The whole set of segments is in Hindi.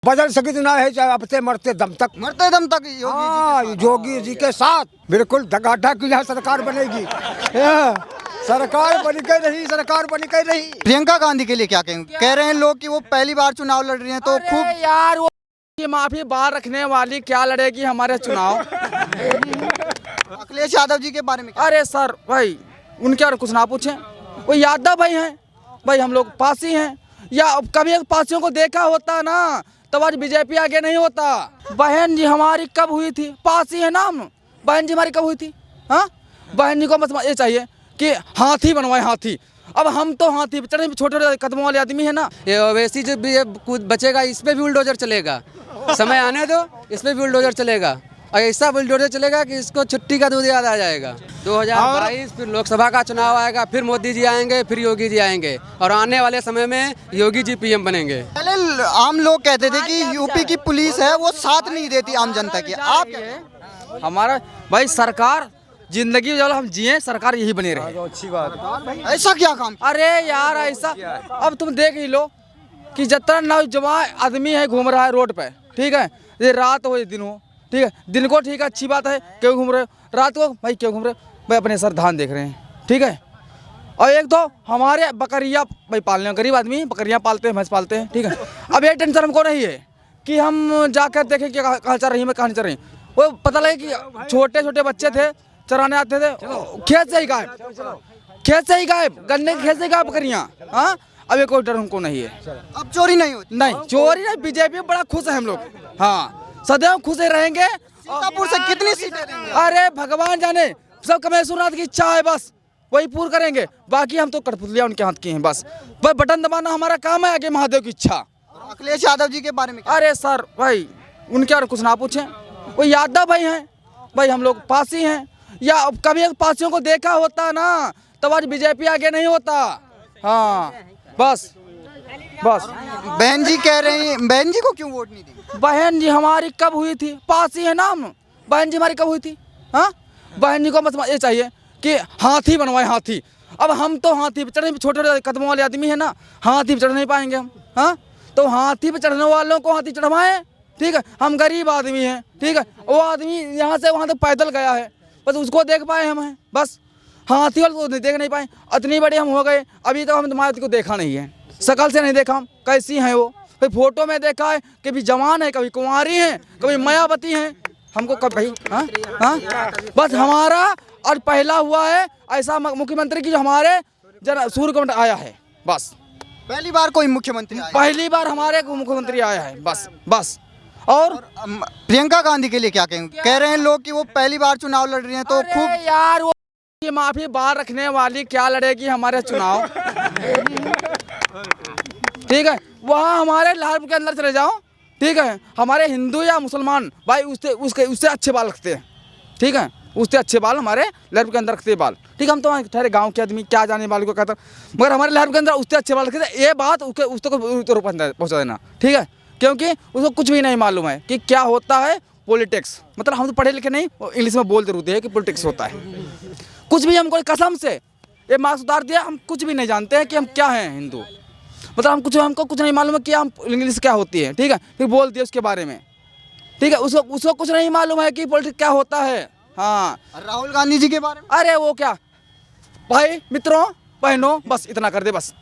बदल सकी तो ना है, चाहे अब से मरते दम तक। योगी जी के साथ बिल्कुल धगाधक यहाँ सरकार बनेगी। सरकार बनी के नहीं, सरकार बनी के नहीं। प्रियंका गांधी के लिए क्या कहेंगे? कह रहे हैं लोग कि वो पहली बार चुनाव लड़ रही हैं तो खूब। यार वो माफी बाहर रखने वाली क्या लड़ेगी हमारे चुनाव। अखिलेश यादव जी के बारे में क्या? अरे सर भाई उनके और कुछ ना पूछें, वो यादव भाई हैं भाई, हम लोग पासी हैं। या कभी पासियों को देखा होता ना तब आज बीजेपी आगे नहीं होता। बहन जी हमारी कब हुई थी, पासी है ना हम। बहन जी हमारी कब हुई थी? हाँ, बहन जी को बस ये चाहिए कि हाथी बनवाए, हाथी। अब हम तो हाथी चढ़े छोटे छोटे कदमों वाले आदमी है ना। ये ओवैसी जो भी कुछ बचेगा इस पे भी बुलडोजर चलेगा। समय आने दो, इस पे भी बुलडोजर चलेगा और ऐसा बुलडोजर चलेगा कि इसको छुट्टी का दूध याद आ जाएगा। 2022 फिर लोकसभा का चुनाव आएगा, फिर मोदी जी आएंगे, फिर योगी जी आएंगे और आने वाले समय में योगी जी पीएम बनेंगे। पहले आम लोग कहते थे कि यूपी की पुलिस है वो साथ नहीं देती आम जनता की। आप हमारा भाई सरकार जिंदगी जब हम जिए सरकार यही बनी रहे। अच्छी बात। ऐसा क्या काम? अरे यार ऐसा अब तुम देख ही लो कि जितना नौजवान आदमी है घूम रहा है रोड पे, ठीक है, ये रात हो या दिन हो, ठीक है, दिन को ठीक है अच्छी बात है, क्यों घूम रहे हो, रात को भाई क्यों घूम रहे हो भाई, अपने सर धान देख रहे हैं, ठीक है। और एक तो हमारे बकरियाँ भाई पालने, गरीब आदमी बकरियाँ पालते हैं, भैंस पालते हैं, ठीक है। अब ये टेंशन हमको नहीं है कि हम जाकर देखें कि कहाँ चल रही है, मैं कहाँ नहीं चल रही। वो पता लगे कि छोटे छोटे बच्चे थे चराने आते थे, खेत से ही गायब, खेत से ही गायब, गन्ने के खेत से ही गायब बकरियाँ। हाँ, अब ये कोई डर हमको नहीं है। अब चोरी नहीं होती? नहीं चोरी नहीं, बीजेपी में बड़ा खुश है हम लोग। हाँ, सदैव खुश ही रहेंगे। सीतापुर से कितनी सीटें देंगे? अरे भगवान जाने, सब कमेश्वरनाथ की इच्छा है, बस वही पूर्ण करेंगे। बाकी हम तो कठपुतलियां उनके हाथ की हैं, बस बटन दबाना हमारा काम है, आगे महादेव की इच्छा। अखिलेश यादव जी के बारे में क्या? अरे सर भाई उनके और कुछ ना पूछें, वो यादव भाई हैं भाई, हम लोग पासी हैं। या कभी पासियों को देखा होता ना तब आज बीजेपी आगे नहीं होता। हाँ बस बस। बहन जी कह रही हैं, बहन जी को क्यों वोट नहीं दी? बहन जी हमारी कब हुई थी, पासी है ना हम। बहन जी हमारी कब हुई थी? हाँ, बहन जी को बस ये चाहिए कि हाथी बनवाए, हाथी। अब हम तो हाथी पे चढ़े छोटे छोटे कदमों वाले आदमी है ना, हाथी पे चढ़ नहीं पाएंगे हम। हाँ, तो हाथी पे चढ़ने वालों को हाथी चढ़वाएं, ठीक है। हम गरीब आदमी हैं, ठीक है, वो आदमी यहाँ से वहाँ तक पैदल गया है, बस उसको देख पाए हम हैं, बस हाथी वाले को देख नहीं पाए। इतनी बड़ी हम हो गए, अभी तक हम तुम्हारे को देखा नहीं है, शकल से नहीं देखा हम कैसी हैं वो। भाई फोटो में देखा है, कभी जवान है, कभी कुंवारी हैं, कभी मायावती हैं, हमको कब भाई। हाँ हाँ, बस हमारा और पहला हुआ है ऐसा मुख्यमंत्री की जो हमारे जरा सूर्य कमंड आया है, बस पहली बार कोई मुख्यमंत्री आया? पहली बार हमारे मुख्यमंत्री आया है, बस बस। और प्रियंका गांधी के लिए क्या कहेंगे? कह रहे हैं लोग कि वो पहली बार चुनाव लड़ रही हैं तो खूब। यार वो माफी बाहर रखने वाली क्या लड़ेगी हमारे चुनाव। ठीक है, वहाँ हमारे लाहौर के अंदर चले जाओ, ठीक है, हमारे हिंदू या मुसलमान भाई उससे अच्छे बाल रखते हैं, ठीक है, उससे अच्छे बाल हमारे लहर के अंदर रखते हैं बाल, ठीक है। हम तो ठहरे गांव के आदमी क्या जाने बाल को कहता, मगर हमारे लहर के अंदर उससे अच्छे बाल रखते हैं। ये बात उसको पहुँचा देना, ठीक है, क्योंकि उसको कुछ भी नहीं मालूम है कि क्या होता है पॉलिटिक्स। मतलब हम तो पढ़े लिखे नहीं, इंग्लिश में बोलते रहते हैं कि पॉलिटिक्स होता है, कुछ भी हमको कसम से ये मार्क्स उतार दिया, हम कुछ भी नहीं जानते हैं कि हम क्या हैं हिंदू। मतलब हमको कुछ नहीं मालूम है कि हम इंग्लिश क्या होती है, ठीक है, फिर बोल दिया उसके बारे में, ठीक है। उसको कुछ नहीं मालूम है कि पॉलिटिक्स क्या होता है। हाँ, राहुल गांधी जी के बारे में? अरे वो क्या भाई, मित्रों बहनों, बस इतना कर दे, बस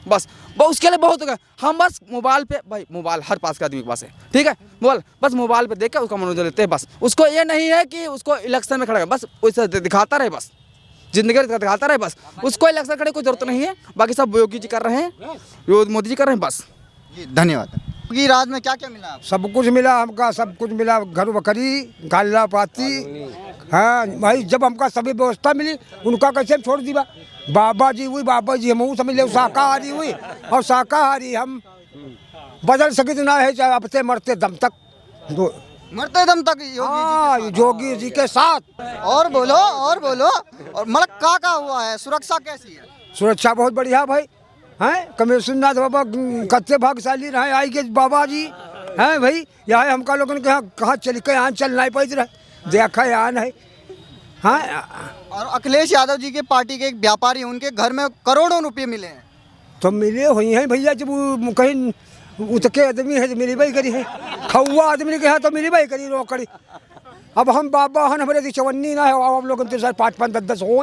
बस उसके लिए बहुत होगा। हम बस मोबाइल पे, भाई मोबाइल हर पास के आदमी के पास है, ठीक है, मोबाइल बस मोबाइल पे देख के उसका मनोरंजन लेते हैं, बस। उसको ये नहीं है कि उसको इलेक्शन में खड़ा है, बस वैसे दिखाता रहे, बस जिंदगी दिखाता रहे, बस। उसको इलेक्शन खड़े कोई जरूरत नहीं है, बाकी सब योगी जी कर रहे हैं, मोदी जी कर रहे हैं, बस। धन्यवाद। की राज में क्या क्या मिला आपको? सब कुछ मिला हमका, सब कुछ मिला, घर बकरी गाला पाती। हाँ भाई, जब हमका सभी व्यवस्था मिली, उनका कैसे छोड़ दी बाबा जी हुई, बाबा जी हम समझ ले शाकाहारी हुई, और शाकाहारी हम बदल सकी तो ना है, चाहे अब से मरते दम तक। मरते दम तक योगी जी के साथ। और बोलो और बोलो। और मतलब का हुआ है, सुरक्षा कैसी है? सुरक्षा बहुत बढ़िया भाई, हैं कमेश्वरनाथ बाबा कच्चे भाग्यशाली रहे आई के बाबा जी हैं भाई। यहाँ हमका लोगों के यहाँ कहाँ चल के यहाँ चल नहीं पाई रहे, देखा यहाँ नहीं। हाँ, और अखिलेश यादव जी के पार्टी के एक व्यापारी, उनके घर में करोड़ों रुपए मिले हैं। तो मिले हुई हैं भैया, जब वो कहीं उतके आदमी है जो मिली भाई करी है, खौआ आदमी के यहाँ तो मिली भाई करी नौकरी। अब हम बाबा हन हमारे चवन्नी ना है, आप लोग 5-5 10 हो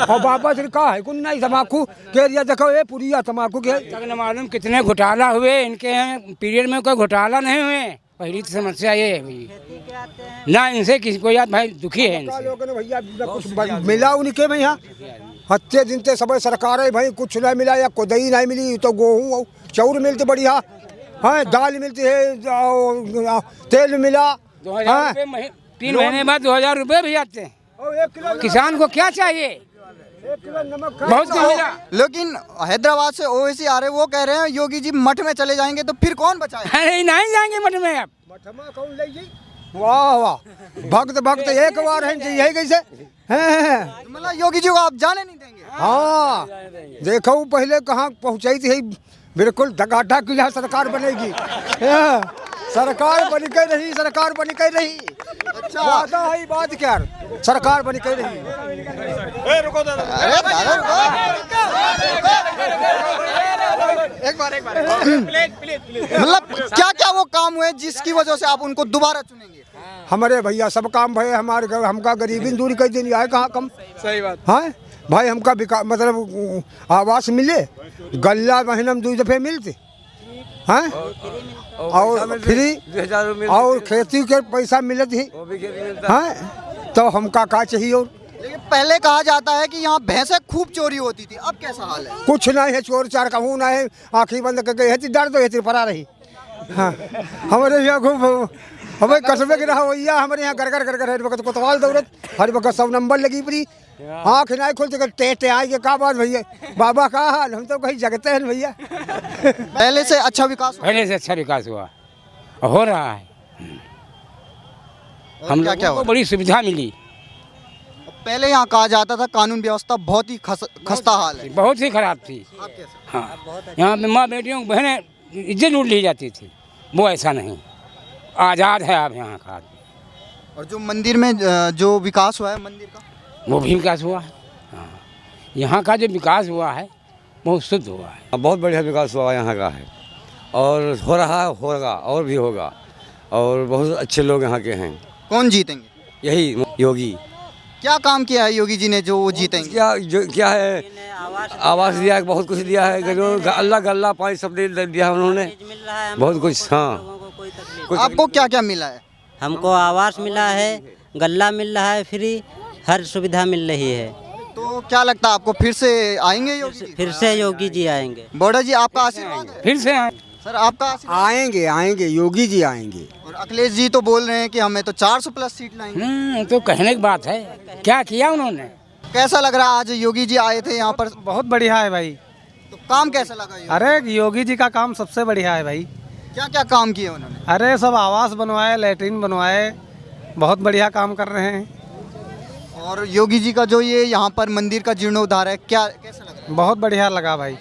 और बाबा से कहा है कुछ नहीं तम्बाकू के रिया देखो ये पुरिया तम्बाकू के तक न मालूम कितने घोटाला हुए इनके यहाँ पीरियड में, कोई घोटाला नहीं हुए। पहली तो समस्या ये है भाई, ना इनसे किसी को याद भाई दुखी है इनसे। लोगों ने भैया कुछ मिला उनके में यहाँ हत्ते दिन ते सब सरकार है भाई, कुछ नहीं मिला या कोदई नहीं मिली तो गेहूँ और चाउर मिलते बढ़िया है, दाल मिलती है, तेल मिला 2000 रुपये 3 महीने बाद 2000 रुपये भी आते हैं। किसान को क्या चाहिए, बहुत कुछ मिला। लेकिन हैदराबाद से ओवैसी आ रहे, वो कह रहे हैं योगी जी मठ में चले जाएंगे तो फिर कौन बचाएगा? अरे नहीं जाएंगे मठ में अब। वाह वाह, भक्त भक्त एक बार है यही कैसे हैं? मतलब योगी जी को आप जाने नहीं देंगे? हाँ देखो पहले कहाँ पहुँचाई थी, बिल्कुल डगाटा की यहाँ सरकार बनेगी, सरकार बन के रही, सरकार बन के रही। अच्छा वादा है बात क्या, सरकार बन के रही। अरे दादा एक बार मतलब क्या क्या वो काम हुए जिसकी वजह से आप उनको दोबारा चुनेंगे? हमारे भैया सब काम भाई, हमारे हमका गरीबी दूर कर देनी है कहाँ कम। सही बात हाँ भाई, हमका मतलब आवास मिले, गल्ला महीना में 2 दफे मिलते हैं और फ्री, और खेती के पैसा मिलत ही हैं, तो हमका का चाहिए। और लेकिन पहले कहा जाता है कि यहाँ भैंसें खूब चोरी होती थी, अब कैसा हाल है? कुछ नहीं है, चोर चार कहूँ ना है, आँखी बंद करके है डर तो है परा रही। हाँ हमारे यहाँ खूब हमें कस्बे के रहा भैया, हमारे यहाँ घर हर वक्त कोतवाल दौड़त, हर वक्त 100 नंबर लगी पड़ी, आँख नहीं खोलते टे आएंगे का बात भैया, बाबा का हाल, हम तो कहीं जगते हैं भैया। पहले से अच्छा विकास हुआ? पहले से अच्छा विकास हुआ, हो रहा है। हम क्या क्या लोगों को बड़ी सुविधा मिली। पहले यहाँ कहा जाता था कानून व्यवस्था बहुत ही खस्ता हाल है, बहुत ही खराब थी। हाँ यहाँ पे माँ बेटियों बहनें इज्जत लूट ली जाती थी, वो ऐसा नहीं, आज़ाद है अब यहाँ का। और जो मंदिर में जो विकास हुआ है मंदिर का, वो भी विकास हुआ है। हाँ यहाँ का जो विकास हुआ है बहुत शुद्ध हुआ है, बहुत बढ़िया विकास हुआ यहाँ का है, और हो रहा है, होगा और भी होगा, और बहुत अच्छे लोग यहाँ के हैं। कौन जीतेंगे? यही योगी। क्या काम किया है योगी जी ने जो वो जीतेंगे? क्या है, आवास दिया है, बहुत कुछ दिया है, गल्ला गल्ला पानी सब दे दिया उन्होंने, बहुत कुछ। हाँ आपको क्या क्या मिला है? हमको आवास मिला है, गल्ला मिल रहा है, फ्री हर सुविधा मिल रही है। तो क्या लगता है आपको फिर से आएंगे योगी जी? फिर से योगी जी आएंगे। बॉर्डर जी आपका आशीर्वाद है? फिर से आए। सर आपका आशीर्वाद? आएंगे आएंगे योगी जी आएंगे। और अखिलेश जी तो बोल रहे हैं कि हमें तो 400 प्लस सीट लाएंगे। तो कहने की बात है, क्या किया उन्होंने? कैसा लग रहा है आज योगी जी आए थे यहाँ पर? बहुत बढ़िया है भाई। तो काम कैसा लगा योगी? अरे योगी जी का काम सबसे बढ़िया है भाई। क्या क्या काम किए उन्होंने? अरे सब आवास बनवाए, लैट्रिन बनवाए, बहुत बढ़िया काम कर रहे हैं। और योगी जी का जो ये यहाँ पर मंदिर का जीर्णोद्धार है, क्या कैसा लगा? बहुत बढ़िया लगा भाई।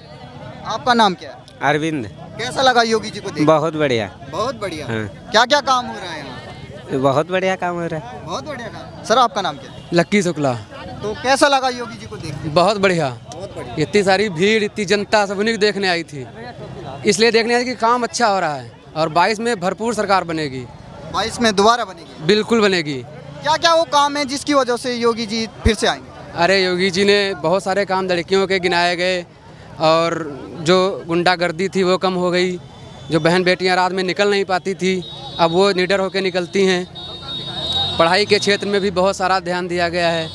आपका नाम क्या है? अरविंद। कैसा लगा योगी जी को देख? बहुत बढ़िया। बहुत बढ़िया। हाँ। क्या क्या काम हो रहा है यहाँ? बहुत बढ़िया काम हो रहा है। बहुत बढ़िया काम। सर आपका नाम क्या है? लक्की शुक्ला। तो कैसा लगा योगी जी को देख? बहुत बढ़िया। इतनी सारी भीड़, इतनी जनता सब उन्हीं को देखने आई थी, इसलिए देखने आई कि काम अच्छा हो रहा है, और 22 में भरपूर सरकार बनेगी। 22 में दोबारा बनेगी? बिल्कुल बनेगी। क्या क्या वो काम है जिसकी वजह से योगी जी फिर से आएंगे? अरे योगी जी ने बहुत सारे काम लड़कियों के गिनाए गए, और जो गुंडागर्दी थी वो कम हो गई, जो बहन बेटियां रात में निकल नहीं पाती थी अब वो निडर होकर निकलती हैं। पढ़ाई के क्षेत्र में भी बहुत सारा ध्यान दिया गया है,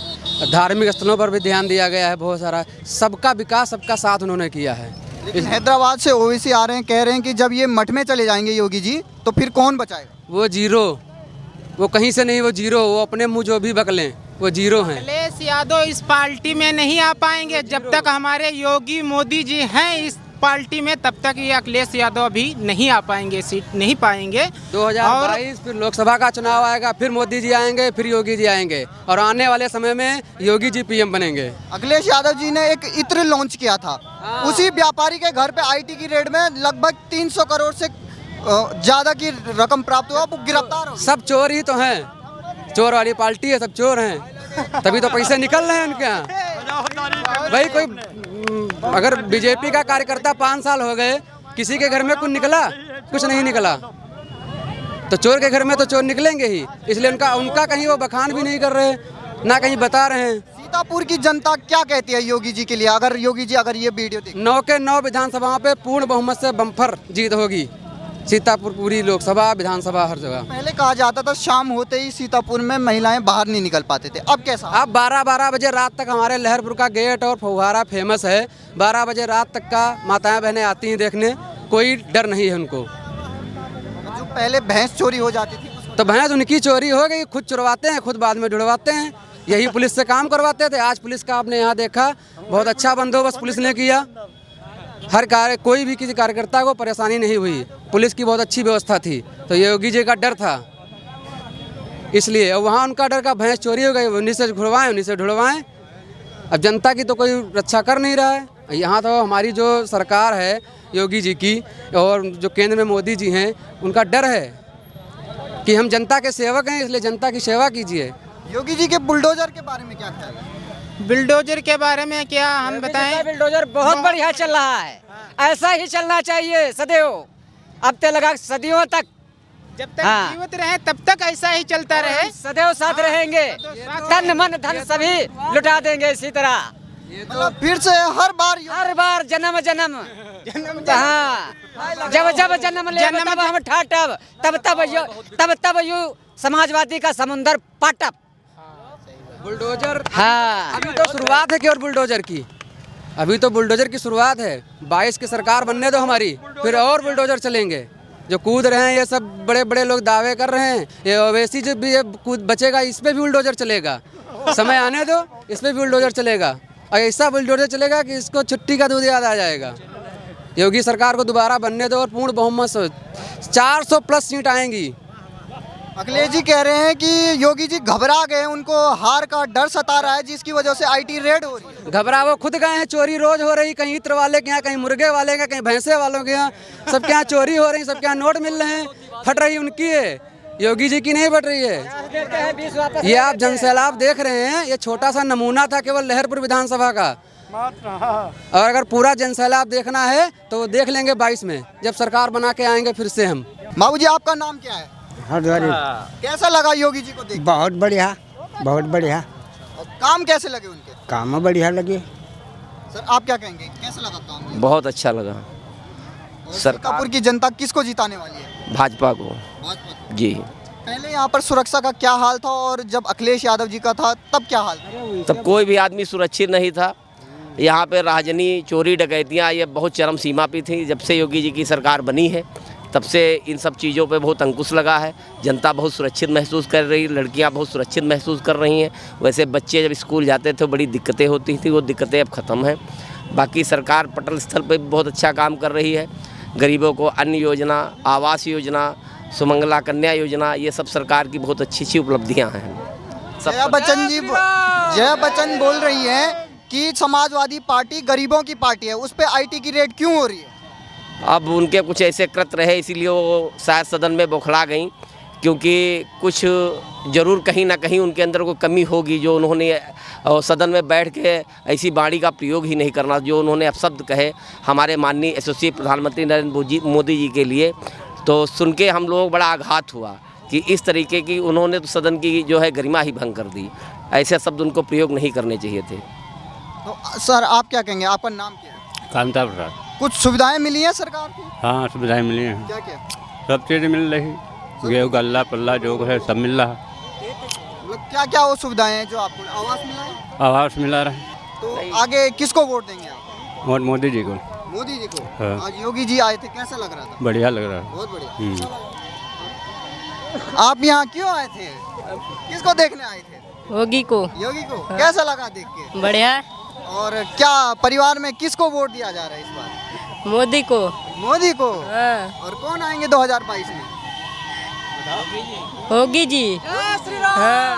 धार्मिक स्थलों पर भी ध्यान दिया गया है बहुत सारा। सबका विकास, सबका साथ उन्होंने किया है। लेकिन हैदराबाद से ओवैसी आ रहे हैं, कह रहे हैं कि जब ये मठ में चले जाएंगे योगी जी तो फिर कौन बचाएगा? वो जीरो, वो कहीं से नहीं, वो जीरो, वो अपने मुँह जो भी बकलें वो जीरो हैं। अखिलेश यादव इस पार्टी में नहीं आ पाएंगे जब तक हमारे योगी मोदी जी हैं इस पार्टी में, तब तक ये अखिलेश यादव अभी नहीं आ पाएंगे, सीट नहीं पाएंगे। 2022 फिर लोकसभा का चुनाव आएगा, फिर मोदी जी आएंगे, फिर योगी जी आएंगे, और आने वाले समय में योगी जी पीएम बनेंगे। अखिलेश यादव जी ने एक इत्र लॉन्च किया था, उसी व्यापारी के घर पे आईटी की रेड में लगभग 300 करोड़ से ज्यादा की रकम प्राप्त हुआ, वो गिरफ्तार हो। सब चोर ही तो हैं, चोर वाली पार्टी है, सब चोर हैं, तभी तो पैसे निकल रहे हैं उनके यहाँ। भाई कोई अगर बीजेपी का कार्यकर्ता 5 साल हो गए किसी के घर में कुछ निकला? कुछ नहीं निकला। तो चोर के घर में तो चोर निकलेंगे ही, इसलिए उनका कहीं वो बखान भी नहीं कर रहे, ना कहीं बता रहे हैं। सीतापुर की जनता क्या कहती है योगी जी के लिए? अगर योगी जी अगर ये वीडियो देखें, 9 के 9 विधानसभाओं पे पूर्ण बहुमत से बम्पर जीत होगी। सीतापुर पूरी लोकसभा, विधानसभा, हर जगह। पहले कहा जाता था शाम होते ही सीतापुर में महिलाएं बाहर नहीं निकल पाते थे, अब कैसा? अब 12-12 बजे रात तक हमारे लहरपुर का गेट और फव्वारा फेमस है। 12 बजे रात तक का माताएं बहनें आती हैं देखने, कोई डर नहीं है उनको। जो पहले भैंस चोरी हो जाती थी तो भैंस उनकी चोरी हो गई, खुद चुरवाते हैं, खुद बाद में ढुड़वाते हैं। यही पुलिस से काम करवाते थे। आज पुलिस का आपने यहाँ देखा, बहुत अच्छा बंदोबस्त पुलिस ने किया। हर कोई भी किसी कार्यकर्ता को परेशानी नहीं हुई, पुलिस की बहुत अच्छी व्यवस्था थी। तो योगी जी का डर था, इसलिए वहाँ उनका डर का भैंस चोरी हो गई, उन्हीं से घुड़वाएं, उन्हीं से ढुड़वाएं। अब जनता की तो कोई रक्षा कर नहीं रहा है। यहाँ तो हमारी जो सरकार है योगी जी की और जो केंद्र में मोदी जी हैं, उनका डर है कि हम जनता के सेवक हैं, इसलिए जनता की सेवा कीजिए। योगी जी के बुलडोजर के बारे में क्या ख्याल है? बुलडोजर के बारे में क्या हम बताएं? बुलडोजर बहुत बढ़िया चल रहा है, ऐसा ही चलना चाहिए सदैव। अब तक लगा सदियों तक, जब तक जीवित रहे तब तक ऐसा ही चलता रहे, सदैव साथ रहेंगे। तन मन धन सभी लुटा देंगे इसी तरह। मतलब फिर से हर बार जन्म हाँ, जब जन्म ले तब हम ठाटब, तब यू समाजवादी का समुंदर पाटब। बुलडोजर, हाँ, अभी तो शुरुआत है केवल बुलडोजर की, अभी तो बुलडोजर की शुरुआत है। 22 की सरकार बनने दो हमारी, फिर और बुलडोजर चलेंगे। जो कूद रहे हैं ये सब बड़े बड़े लोग दावे कर रहे हैं, ये ओवैसी जो भी ये कूद बचेगा इस पे भी बुलडोजर चलेगा। समय आने दो, इस पे भी बुलडोजर चलेगा, और ऐसा बुलडोजर चलेगा कि इसको छुट्टी का दूध याद आ जाएगा। योगी सरकार को दोबारा बनने दो और पूर्ण बहुमत से 400 प्लस सीट आएंगी। अखिलेश जी कह रहे हैं कि योगी जी घबरा गए, उनको हार का डर सता रहा है, जिसकी वजह से आईटी रेड हो रही है। घबरा वो खुद गए हैं, चोरी रोज हो रही, कहीं इत्र वाले के यहाँ, कहीं मुर्गे वाले के, कहीं भैंसे वालों के यहाँ, सबके यहाँ चोरी हो रही, सबके यहाँ नोट मिल रहे हैं। फट रही उनकी है, योगी जी की नहीं फट रही है। ये आप जनसैलाब देख रहे हैं, ये छोटा सा नमूना था केवल लहरपुर विधानसभा का, और अगर पूरा जनसैलाब देखना है तो देख लेंगे 22 में, जब सरकार बना के आएंगे फिर से हम। बाबूजी आपका नाम क्या है? कैसा लगा योगी जी को देख? बहुत बढ़िया, बहुत बढ़िया। काम कैसे लगे उनके? काम बढ़िया लगे। सर आप क्या कहेंगे, कैसा लगा काम? बहुत अच्छा लगा। सीतापुर की जनता किसको जिताने वाली है? भाजपा को। भाजपा जी। पहले यहाँ पर सुरक्षा का क्या हाल था और जब अखिलेश यादव जी का था तब क्या हाल था? तब कोई भी आदमी सुरक्षित नहीं था। यहाँ पे राजनी, चोरी, डकैतियाँ ये बहुत चरम सीमा पे थी। जब से योगी जी की सरकार बनी है तब से इन सब चीज़ों पे बहुत अंकुश लगा है। जनता बहुत सुरक्षित महसूस कर रही है, लड़कियाँ बहुत सुरक्षित महसूस कर रही हैं। वैसे बच्चे जब स्कूल जाते थे बड़ी दिक्कतें होती थी, वो दिक्कतें अब ख़त्म हैं। बाकी सरकार पटल स्थल पे बहुत अच्छा काम कर रही है। गरीबों को अन्न योजना, आवास योजना, सुमंगला कन्या योजना, ये सब सरकार की बहुत अच्छी अच्छी उपलब्धियाँ हैं। जया बच्चन बोल रही हैं कि समाजवादी पार्टी गरीबों की पार्टी है, उस पर आईटी की रेड क्यों हो रही है? अब उनके कुछ ऐसे कृत्य रहे इसीलिए वो शायद सदन में बौखला गई, क्योंकि कुछ ज़रूर कहीं ना कहीं उनके अंदर कोई कमी होगी जो उन्होंने सदन में बैठ के ऐसी वाणी का प्रयोग ही नहीं करना जो उन्होंने अपशब्द कहे हमारे माननीय यशस्वी प्रधानमंत्री नरेंद्र मोदी जी के लिए। तो सुन के हम लोग बड़ा आघात हुआ कि इस तरीके की उन्होंने तो सदन की जो है गरिमा ही भंग कर दी। ऐसे शब्द उनको प्रयोग नहीं करने चाहिए थे। तो सर आप क्या कहेंगे, आपका नाम क्या है? कांता प्रसाद। कुछ सुविधाएं मिली हैं सरकार की? हाँ सुविधाएं मिली हैं। क्या क्या? सब चीज़ मिल रही, गेहूँ गल्ला पल्ला जो है सब मिल रहा। क्या क्या वो सुविधाएं हैं जो आपको? आवास मिला है? आवास मिला रहा। तो आगे किसको वोट देंगे आप? वोट मोदी जी को। मोदी जी को। हाँ। आज योगी जी आए थे, कैसा लग रहा था? बढ़िया लग रहा है। बहुत बढ़िया। आप यहाँ क्यों आए थे, किसको देखने आए थे? योगी को। योगी को कैसा लगा देख के? बढ़िया। और क्या परिवार में किसको वोट दिया जा रहा है इस बार? मोदी को। मोदी को। हाँ। और कौन आएंगे 2022 में? योगी जी। हाँ।